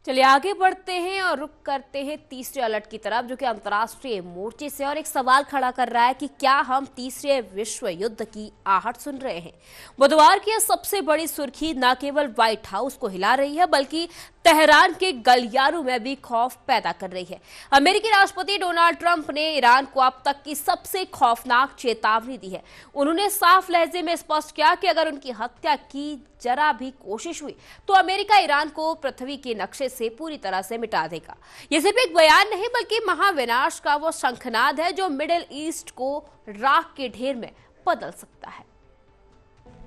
चलिए आगे बढ़ते हैं और रुक करते हैं तीसरे अलर्ट की तरफ, जो कि अंतर्राष्ट्रीय मोर्चे से और एक सवाल खड़ा कर रहा है कि क्या हम तीसरे विश्व युद्ध की आहट सुन रहे हैं। बुधवार की यह सबसे बड़ी सुर्खी न केवल व्हाइट हाउस को हिला रही है बल्कि तेहरान के गलियारों में भी खौफ पैदा कर रही है। अमेरिकी राष्ट्रपति डोनाल्ड ट्रंप ने ईरान को अब तक की सबसे खौफनाक चेतावनी दी है। उन्होंने साफ लहजे में स्पष्ट किया कि अगर उनकी हत्या की जरा भी कोशिश हुई तो अमेरिका ईरान को पृथ्वी के नक्शे से पूरी तरह से मिटा देगा। यह सिर्फ एक बयान नहीं बल्कि महाविनाश का वो शंखनाद है जो मिडिल ईस्ट को राख के ढेर में बदल सकता है।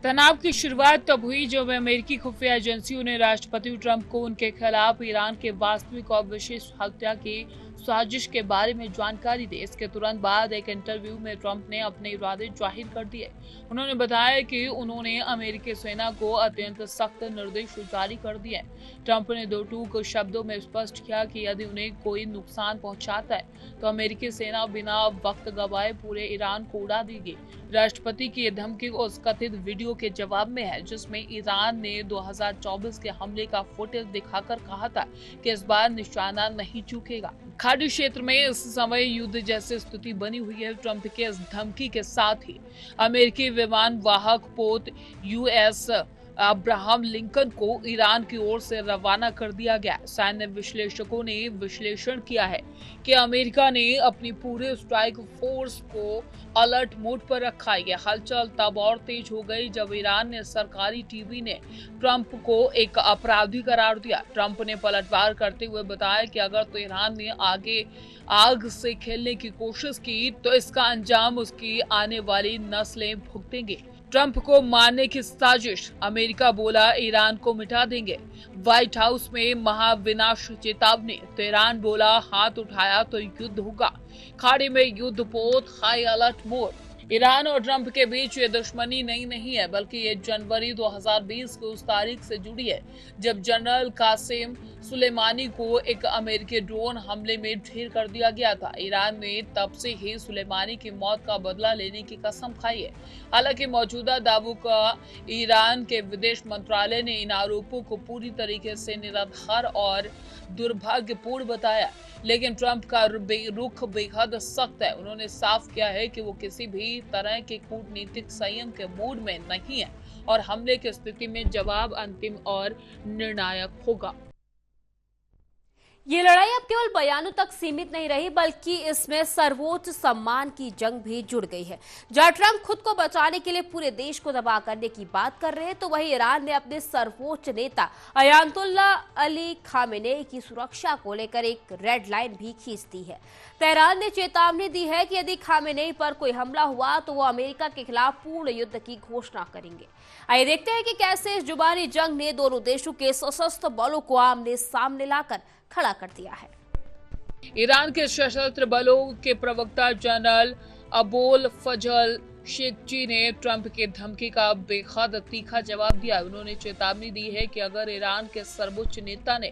तनाव की शुरुआत तब हुई जब अमेरिकी खुफिया एजेंसियों ने राष्ट्रपति ट्रंप को उनके खिलाफ ईरान के वास्तविक और विशेष हत्या की साजिश के बारे में जानकारी दी। इसके तुरंत बाद एक इंटरव्यू में ट्रंप ने अपने इरादे जाहिर कर दिए। उन्होंने बताया कि उन्होंने अमेरिकी सेना को अत्यंत सख्त निर्देश जारी कर दिए। ट्रंप ने दो टूक शब्दों में स्पष्ट किया कि यदि उन्हें कोई नुकसान पहुंचाता है तो अमेरिकी सेना बिना वक्त गवाए पूरे ईरान को उड़ा देगी। राष्ट्रपति की यह धमकी उस कथित वीडियो के जवाब में है जिसमें ईरान ने 2024 के हमले का फुटेज दिखाकर कहा था कि इस बार निशाना नहीं चूकेगा। खाड़ी क्षेत्र में इस समय युद्ध जैसी स्थिति बनी हुई है। ट्रंप के इस धमकी के साथ ही अमेरिकी विमान वाहक पोत यूएस अब्राहम लिंकन को ईरान की ओर से रवाना कर दिया गया। सैन्य विश्लेषकों ने विश्लेषण किया है कि अमेरिका ने अपनी पूरे स्ट्राइक फोर्स को अलर्ट मोड पर रखा है। यह हलचल तब और तेज हो गई जब ईरान ने सरकारी टीवी ने ट्रंप को एक अपराधी करार दिया। ट्रंप ने पलटवार करते हुए बताया कि अगर तेहरान ने आगे आग से खेलने की कोशिश की तो इसका अंजाम उसकी आने वाली नस्लें भुगतेंगे। ट्रंप को मारने की साजिश, अमेरिका बोला ईरान को मिटा देंगे। व्हाइट हाउस में महाविनाश चेतावनी, तेहरान बोला हाथ उठाया तो युद्ध होगा। खाड़ी में युद्ध पोत, हाई अलर्ट मोड। ईरान और ट्रंप के बीच ये दुश्मनी नई नहीं है बल्कि ये जनवरी 2020 की उस तारीख से जुड़ी है जब जनरल कासिम सुलेमानी को एक अमेरिकी ड्रोन हमले में ढेर कर दिया गया था। ईरान ने तब से ही सुलेमानी की मौत का बदला लेने की कसम खाई है। हालांकि मौजूदा दावों का ईरान के विदेश मंत्रालय ने इन आरोपों को पूरी तरीके से निराधार और दुर्भाग्यपूर्ण बताया, लेकिन ट्रंप का रुख बेहद सख्त है। उन्होंने साफ किया है कि वो किसी भी तरह के कूटनीतिक संयम के मूड में नहीं है और हमले की स्थिति में जवाब अंतिम और निर्णायक होगा। ये लड़ाई अब केवल बयानों तक सीमित नहीं रही बल्कि इसमें सर्वोच्च सम्मान की जंग भी जुड़ गई है। जहां ट्रंप खुद को बचाने के लिए पूरे देश को दबा करने की बात कर रहे हैं तो वहीं ईरान ने अपने सर्वोच्च नेता अयातुल्ला अली खामेनेई की सुरक्षा को लेकर एक रेड लाइन भी खींच दी है। तेहरान ने चेतावनी दी है कि यदि खामेनेई पर कोई हमला हुआ तो वो अमेरिका के खिलाफ पूर्ण युद्ध की घोषणा करेंगे। आइए देखते हैं कि कैसे इस जुबानी जंग ने दोनों देशों के सशस्त्र बलों को आमने सामने लाकर खड़ा कर दिया है। ईरान के सशस्त्र बलों के प्रवक्ता जनरल अबोल फजल शेखजी ने ट्रंप की धमकी का बेहद तीखा जवाब दिया। उन्होंने चेतावनी दी है कि अगर ईरान के सर्वोच्च नेता ने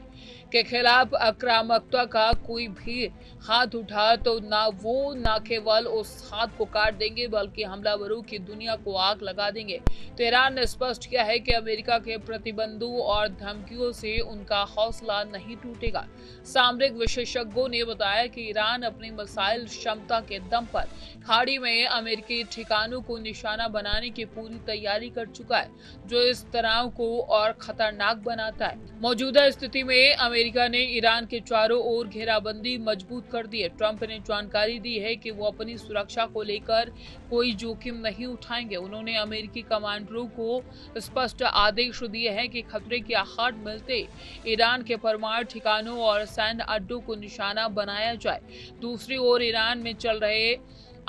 के खिलाफ आक्रामकता का कोई भी हाथ उठा तो न केवल उस हाथ को काट देंगे बल्कि हमलावरों की दुनिया को आग लगा देंगे। तो ईरान ने स्पष्ट किया है कि अमेरिका के प्रतिबंधों और धमकियों से उनका हौसला नहीं टूटेगा। सामरिक विशेषज्ञों ने बताया कि ईरान अपनी मिसाइल क्षमता के दम पर खाड़ी में अमेरिकी ठिकानों को निशाना बनाने की पूरी तैयारी कर चुका है, जो इस तनाव को और खतरनाक बनाता है। मौजूदा स्थिति में अमेरिका ने ईरान के चारों ओर घेराबंदी मजबूत कर दी है। ट्रंप ने जानकारी दी है कि वो अपनी सुरक्षा को लेकर कोई जोखिम नहीं उठाएंगे। उन्होंने अमेरिकी कमांडरों को स्पष्ट आदेश दिए हैं कि खतरे की आहट मिलते ईरान के परमाणु ठिकानों और सैन्य अड्डों को निशाना बनाया जाए। दूसरी ओर ईरान में चल रहे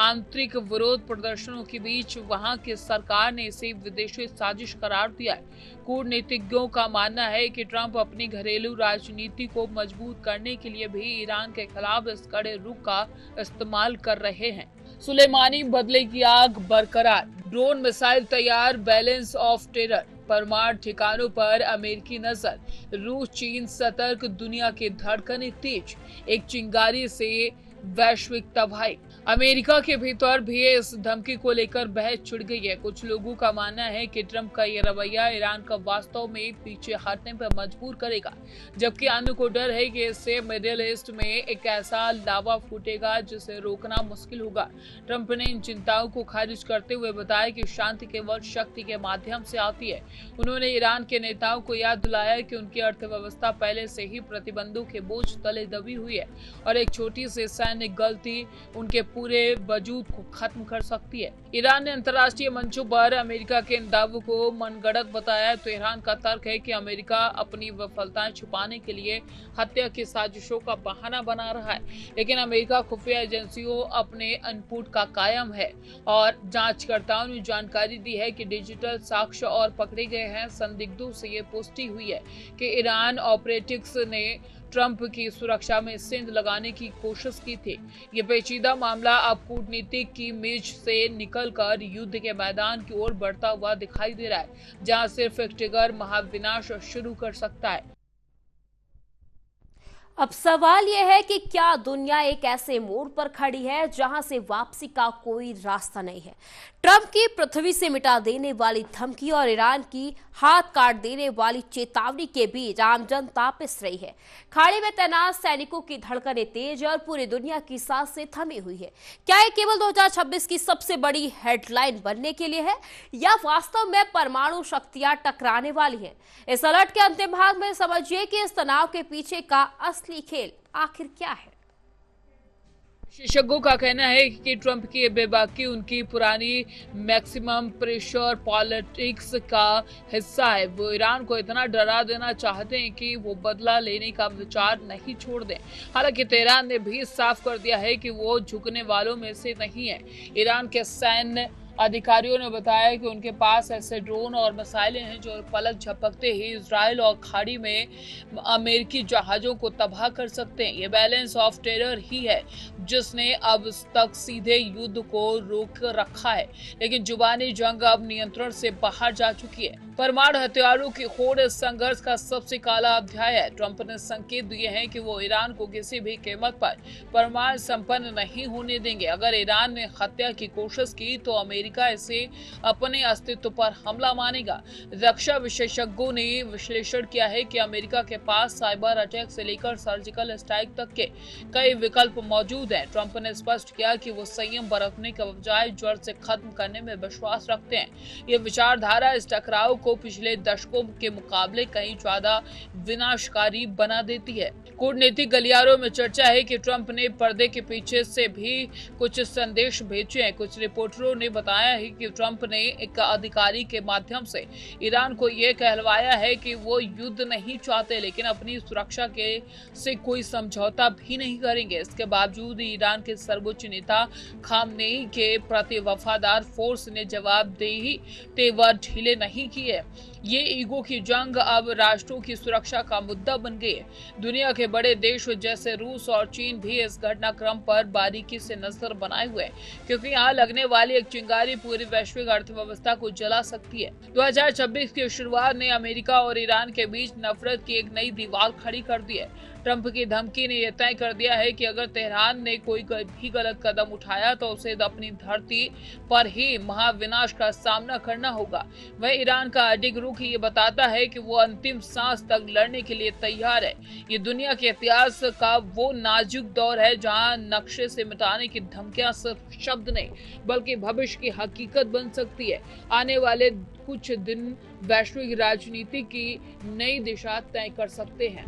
आंतरिक विरोध प्रदर्शनों के बीच वहां की सरकार ने इसे विदेशी साजिश करार दिया है। कूटनीतिज्ञों का मानना है कि ट्रंप अपनी घरेलू राजनीति को मजबूत करने के लिए भी ईरान के खिलाफ इस कड़े रुख का इस्तेमाल कर रहे हैं। सुलेमानी बदले की आग बरकरार, ड्रोन मिसाइल तैयार, बैलेंस ऑफ टेरर, परमाणु ठिकानों पर अमेरिकी नजर, रूस चीन सतर्क, दुनिया की धड़कनें तेज। एक चिंगारी से वैश्विक तबाही। अमेरिका के भीतर भी इस धमकी को लेकर बहस छिड़ गई है। कुछ लोगों का मानना है कि ट्रंप का ये रवैया ईरान का वास्तव में पीछे हटने पर मजबूर करेगा, जबकि अन्य को डर है कि इससे मिडिल ईस्ट में एक ऐसा लावा फूटेगा जिसे रोकना मुश्किल होगा। ट्रंप ने इन चिंताओं को खारिज करते हुए बताया कि शांति केवल शक्ति के माध्यम से आती है। उन्होंने ईरान के नेताओं को याद दिलाया कि उनकी अर्थव्यवस्था पहले से ही प्रतिबंधों के बोझ तले दबी हुई है और एक छोटी सी सैन्य गलती उनके पूरे वजूद को खत्म कर सकती है। ईरान ने अंतर्राष्ट्रीय मंचों पर अमेरिका के इन दावों को मनगढ़ंत बताया तो ईरान का तर्क है कि अमेरिका अपनी विफलताएं छुपाने के लिए हत्या की साजिशों का बहाना बना रहा है, लेकिन अमेरिका खुफिया एजेंसियों अपने इनपुट का कायम है और जांचकर्ताओं ने जानकारी दी है कि डिजिटल साक्ष्य और पकड़े गए हैं। संदिग्धों से ये पुष्टि हुई है कि ईरान ऑपरेटिक्स ने ट्रंप की सुरक्षा में सेंध लगाने की कोशिश की थी। ये पेचीदा मामला अब कूटनीतिक की मेज से निकलकर युद्ध के मैदान की ओर बढ़ता हुआ दिखाई दे रहा है, जहां सिर्फ एक ट्रिगर महाविनाश शुरू कर सकता है। अब सवाल यह है कि क्या दुनिया एक ऐसे मोड़ पर खड़ी है जहां से वापसी का कोई रास्ता नहीं है। ट्रंप की पृथ्वी से मिटा देने वाली धमकी और ईरान की हाथ काट देने वाली चेतावनी के बीच आम जनता पिस रही है। खाड़ी में तैनात सैनिकों की धड़कनें तेज और पूरी दुनिया की सांसें थमी हुई है। क्या ये केवल 2026 की सबसे बड़ी हेडलाइन बनने के लिए है या वास्तव में परमाणु शक्तियां टकराने वाली हैं? इस अलर्ट के अंतिम भाग में समझिए कि इस तनाव के पीछे का असली खेल आखिर क्या है। विशेषज्ञों का कहना है कि ट्रंप की बेबाकी उनकी पुरानी मैक्सिमम प्रेशर पॉलिटिक्स का हिस्सा है। वो ईरान को इतना डरा देना चाहते हैं कि वो बदला लेने का विचार नहीं छोड़ दें। हालांकि तेहरान ने भी साफ कर दिया है कि वो झुकने वालों में से नहीं है। ईरान के सैन्य अधिकारियों ने बताया कि उनके पास ऐसे ड्रोन और मिसाइलें हैं जो पलक झपकते ही इजराइल और खाड़ी में अमेरिकी जहाजों को तबाह कर सकते हैं। ये बैलेंस ऑफ टेरर ही है जिसने अब तक सीधे युद्ध को रोक रखा है, लेकिन जुबानी जंग अब नियंत्रण से बाहर जा चुकी है। परमाणु हथियारों की होड़ इस संघर्ष का सबसे काला अध्याय है। ट्रंप ने संकेत दिए हैं कि वो ईरान को किसी भी कीमत पर परमाणु संपन्न नहीं होने देंगे। अगर ईरान ने हत्या की कोशिश की तो अमेरिका इसे अपने अस्तित्व पर हमला मानेगा। रक्षा विशेषज्ञों ने विश्लेषण किया है कि अमेरिका के पास साइबर अटैक से लेकर सर्जिकल स्ट्राइक तक के कई विकल्प मौजूद हैं। ट्रंप ने स्पष्ट किया कि वो संयम बरतने के बजाय जड़ से खत्म करने में विश्वास रखते हैं। ये विचारधारा इस टकराव को पिछले दशकों के मुकाबले कहीं ज्यादा विनाशकारी बना देती है। कूटनीतिक गलियारों में चर्चा है कि ट्रंप ने पर्दे के पीछे से भी कुछ संदेश भेजे हैं। कुछ रिपोर्टरों ने बताया है कि ट्रंप ने एक अधिकारी के माध्यम से ईरान को यह कहलवाया है कि वो युद्ध नहीं चाहते, लेकिन अपनी सुरक्षा के से कोई समझौता भी नहीं करेंगे। इसके बावजूद ईरान के सर्वोच्च नेता खामनेई के प्रति वफादार फोर्स ने जवाबदेही तेवर ढीले नहीं किए। ये ईगो की जंग अब राष्ट्रों की सुरक्षा का मुद्दा बन गई है। दुनिया के बड़े देश जैसे रूस और चीन भी इस घटनाक्रम पर बारीकी से नजर बनाए हुए हैं, क्योंकि यहाँ लगने वाली एक चिंगारी पूरी वैश्विक अर्थव्यवस्था को जला सकती है। 2026 की शुरुआत ने अमेरिका और ईरान के बीच नफरत की एक नई दीवार खड़ी कर दी है। ट्रंप की धमकी ने यह तय कर दिया है कि अगर तेहरान ने कोई भी गलत कदम उठाया तो उसे अपनी धरती पर ही महाविनाश का सामना करना होगा। वह ईरान का अडिग रुख ये बताता है कि वो अंतिम सांस तक लड़ने के लिए तैयार है। ये दुनिया के इतिहास का वो नाजुक दौर है जहां नक्शे से मिटाने की धमकियां सिर्फ शब्द नहीं बल्कि भविष्य की हकीकत बन सकती है। आने वाले कुछ दिन वैश्विक राजनीति की नई दिशा तय कर सकते हैं।